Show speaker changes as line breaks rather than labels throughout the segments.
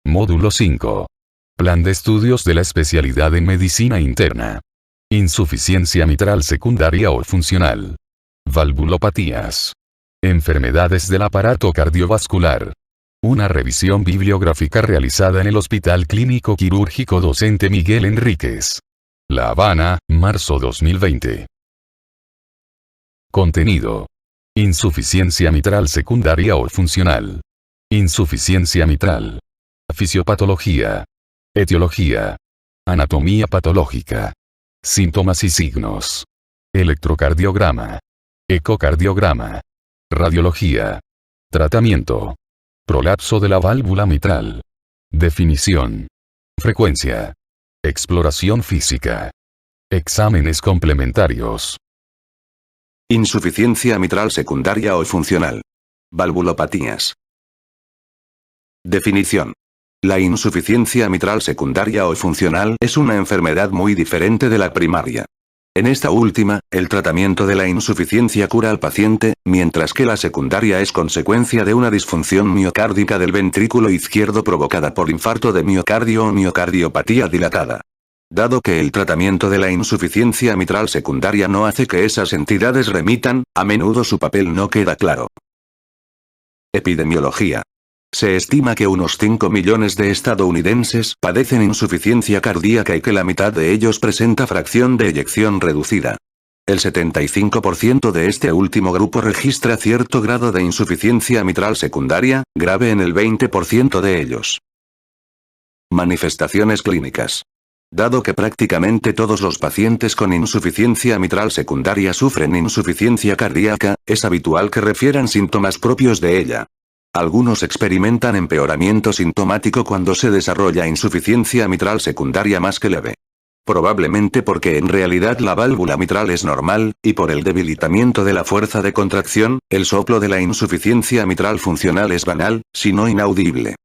Módulo 5. Plan de estudios de la especialidad en medicina interna. Insuficiencia mitral secundaria o funcional. Valvulopatías. Enfermedades del aparato cardiovascular. Una revisión bibliográfica realizada en el Hospital Clínico Quirúrgico Docente Miguel Enríquez. La Habana, marzo 2020. Contenido. Insuficiencia mitral secundaria o funcional. Insuficiencia mitral. Fisiopatología. Etiología. Anatomía patológica. Síntomas y signos. Electrocardiograma. Ecocardiograma. Radiología. Tratamiento. Prolapso de la válvula mitral. Definición. Frecuencia. Exploración física. Exámenes complementarios.
Insuficiencia mitral secundaria o funcional. Valvulopatías. Definición. La insuficiencia mitral secundaria o funcional es una enfermedad muy diferente de la primaria. En esta última, el tratamiento de la insuficiencia cura al paciente, mientras que la secundaria es consecuencia de una disfunción miocárdica del ventrículo izquierdo provocada por infarto de miocardio o miocardiopatía dilatada. Dado que el tratamiento de la insuficiencia mitral secundaria no hace que esas entidades remitan, a menudo su papel no queda claro. Epidemiología. Se estima que unos 5 millones de estadounidenses padecen insuficiencia cardíaca y que la mitad de ellos presenta fracción de eyección reducida. El 75% de este último grupo registra cierto grado de insuficiencia mitral secundaria, grave en el 20% de ellos. Manifestaciones clínicas. Dado que prácticamente todos los pacientes con insuficiencia mitral secundaria sufren insuficiencia cardíaca, es habitual que refieran síntomas propios de ella. Algunos experimentan empeoramiento sintomático cuando se desarrolla insuficiencia mitral secundaria más que leve. Probablemente porque en realidad la válvula mitral es normal, y por el debilitamiento de la fuerza de contracción, el soplo de la insuficiencia mitral funcional es banal, si no inaudible.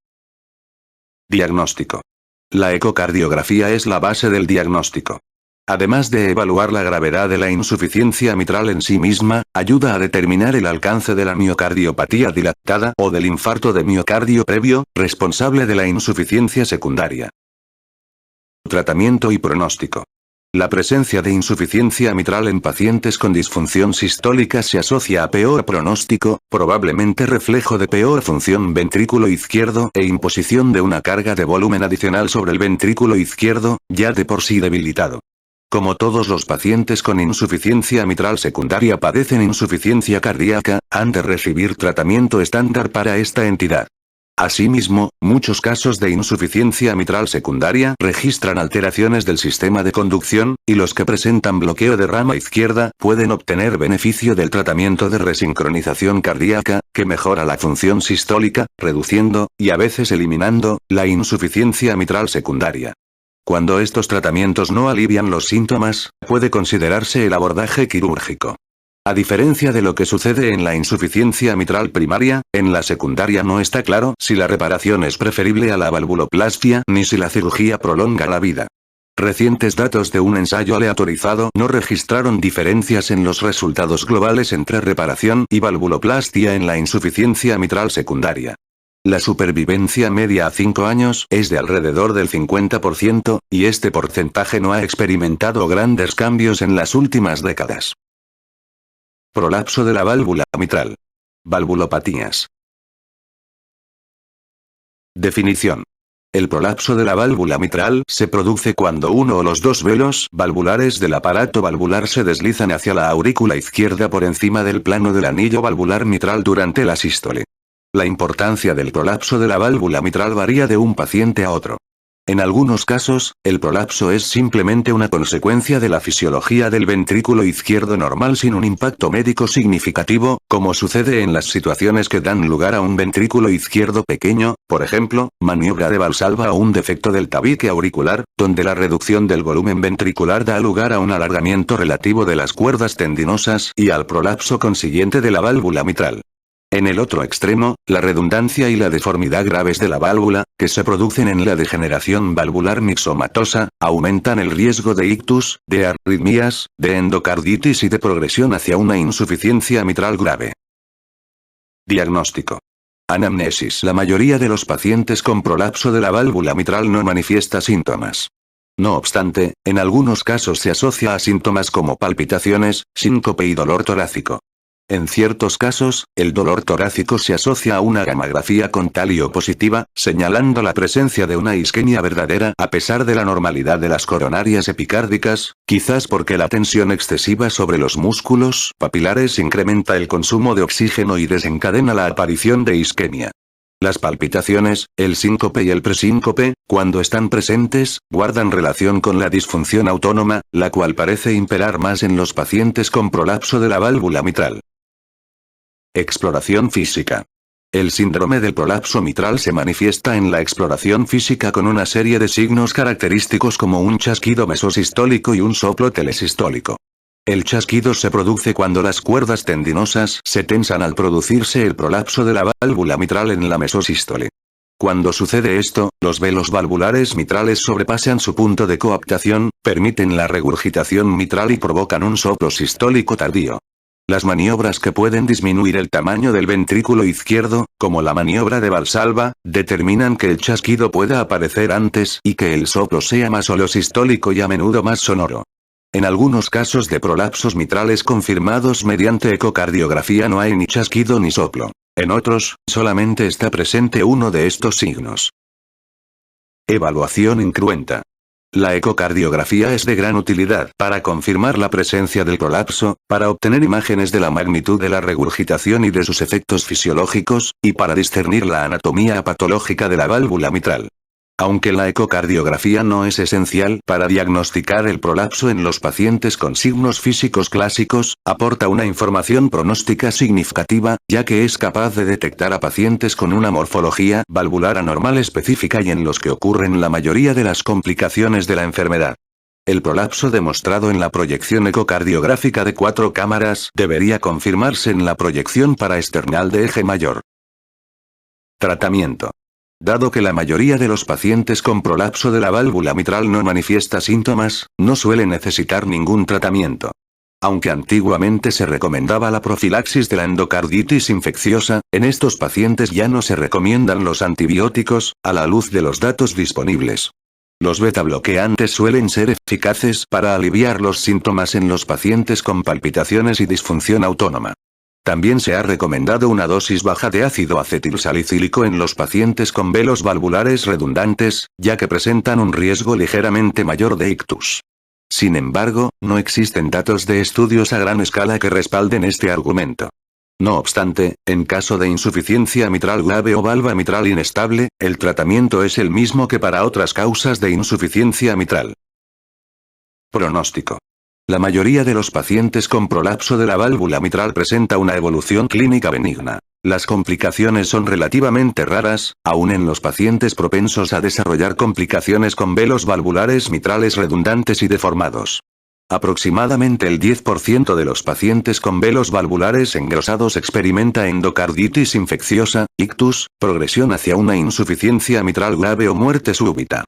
Diagnóstico. La ecocardiografía es la base del diagnóstico. Además de evaluar la gravedad de la insuficiencia mitral en sí misma, ayuda a determinar el alcance de la miocardiopatía dilatada o del infarto de miocardio previo, responsable de la insuficiencia secundaria. Tratamiento y pronóstico. La presencia de insuficiencia mitral en pacientes con disfunción sistólica se asocia a peor pronóstico, probablemente reflejo de peor función ventrículo izquierdo e imposición de una carga de volumen adicional sobre el ventrículo izquierdo, ya de por sí debilitado. Como todos los pacientes con insuficiencia mitral secundaria padecen insuficiencia cardíaca, han de recibir tratamiento estándar para esta entidad. Asimismo, muchos casos de insuficiencia mitral secundaria registran alteraciones del sistema de conducción, y los que presentan bloqueo de rama izquierda pueden obtener beneficio del tratamiento de resincronización cardíaca, que mejora la función sistólica, reduciendo, y a veces eliminando, la insuficiencia mitral secundaria. Cuando estos tratamientos no alivian los síntomas, puede considerarse el abordaje quirúrgico. A diferencia de lo que sucede en la insuficiencia mitral primaria, en la secundaria no está claro si la reparación es preferible a la valvuloplastia ni si la cirugía prolonga la vida. Recientes datos de un ensayo aleatorizado no registraron diferencias en los resultados globales entre reparación y valvuloplastia en la insuficiencia mitral secundaria. La supervivencia media a 5 años es de alrededor del 50%, y este porcentaje no ha experimentado grandes cambios en las últimas décadas. Prolapso de la válvula mitral. Valvulopatías. Definición. El prolapso de la válvula mitral se produce cuando uno o los dos velos valvulares del aparato valvular se deslizan hacia la aurícula izquierda por encima del plano del anillo valvular mitral durante la sístole. La importancia del prolapso de la válvula mitral varía de un paciente a otro. En algunos casos, el prolapso es simplemente una consecuencia de la fisiología del ventrículo izquierdo normal sin un impacto médico significativo, como sucede en las situaciones que dan lugar a un ventrículo izquierdo pequeño, por ejemplo, maniobra de Valsalva o un defecto del tabique auricular, donde la reducción del volumen ventricular da lugar a un alargamiento relativo de las cuerdas tendinosas y al prolapso consiguiente de la válvula mitral. En el otro extremo, la redundancia y la deformidad graves de la válvula, que se producen en la degeneración valvular mixomatosa, aumentan el riesgo de ictus, de arritmias, de endocarditis y de progresión hacia una insuficiencia mitral grave. Diagnóstico. Anamnesis. La mayoría de los pacientes con prolapso de la válvula mitral no manifiesta síntomas. No obstante, en algunos casos se asocia a síntomas como palpitaciones, síncope y dolor torácico. En ciertos casos, el dolor torácico se asocia a una gammagrafía con talio positiva, señalando la presencia de una isquemia verdadera a pesar de la normalidad de las coronarias epicárdicas, quizás porque la tensión excesiva sobre los músculos papilares incrementa el consumo de oxígeno y desencadena la aparición de isquemia. Las palpitaciones, el síncope y el presíncope, cuando están presentes, guardan relación con la disfunción autónoma, la cual parece imperar más en los pacientes con prolapso de la válvula mitral. Exploración física. El síndrome del prolapso mitral se manifiesta en la exploración física con una serie de signos característicos como un chasquido mesosistólico y un soplo telesistólico. El chasquido se produce cuando las cuerdas tendinosas se tensan al producirse el prolapso de la válvula mitral en la mesosístole. Cuando sucede esto, los velos valvulares mitrales sobrepasan su punto de coaptación, permiten la regurgitación mitral y provocan un soplo sistólico tardío. Las maniobras que pueden disminuir el tamaño del ventrículo izquierdo, como la maniobra de Valsalva, determinan que el chasquido pueda aparecer antes y que el soplo sea más holosistólico y a menudo más sonoro. En algunos casos de prolapsos mitrales confirmados mediante ecocardiografía no hay ni chasquido ni soplo. En otros, solamente está presente uno de estos signos. Evaluación incruenta. La ecocardiografía es de gran utilidad para confirmar la presencia del prolapso, para obtener imágenes de la magnitud de la regurgitación y de sus efectos fisiológicos, y para discernir la anatomía patológica de la válvula mitral. Aunque la ecocardiografía no es esencial para diagnosticar el prolapso en los pacientes con signos físicos clásicos, aporta una información pronóstica significativa, ya que es capaz de detectar a pacientes con una morfología valvular anormal específica y en los que ocurren la mayoría de las complicaciones de la enfermedad. El prolapso demostrado en la proyección ecocardiográfica de 4 cámaras debería confirmarse en la proyección paraesternal de eje mayor. Tratamiento. Dado que la mayoría de los pacientes con prolapso de la válvula mitral no manifiesta síntomas, no suele necesitar ningún tratamiento. Aunque antiguamente se recomendaba la profilaxis de la endocarditis infecciosa, en estos pacientes ya no se recomiendan los antibióticos, a la luz de los datos disponibles. Los betabloqueantes suelen ser eficaces para aliviar los síntomas en los pacientes con palpitaciones y disfunción autónoma. También se ha recomendado una dosis baja de ácido acetilsalicílico en los pacientes con velos valvulares redundantes, ya que presentan un riesgo ligeramente mayor de ictus. Sin embargo, no existen datos de estudios a gran escala que respalden este argumento. No obstante, en caso de insuficiencia mitral grave o valva mitral inestable, el tratamiento es el mismo que para otras causas de insuficiencia mitral. Pronóstico. La mayoría de los pacientes con prolapso de la válvula mitral presenta una evolución clínica benigna. Las complicaciones son relativamente raras, aun en los pacientes propensos a desarrollar complicaciones con velos valvulares mitrales redundantes y deformados. Aproximadamente el 10% de los pacientes con velos valvulares engrosados experimenta endocarditis infecciosa, ictus, progresión hacia una insuficiencia mitral grave o muerte súbita.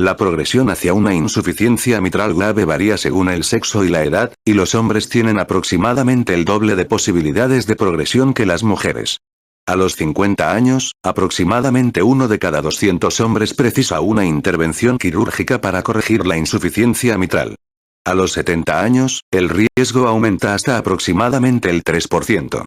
La progresión hacia una insuficiencia mitral grave varía según el sexo y la edad, y los hombres tienen aproximadamente el doble de posibilidades de progresión que las mujeres. A los 50 años, aproximadamente 1 de cada 200 hombres precisa una intervención quirúrgica para corregir la insuficiencia mitral. A los 70 años, el riesgo aumenta hasta aproximadamente el 3%.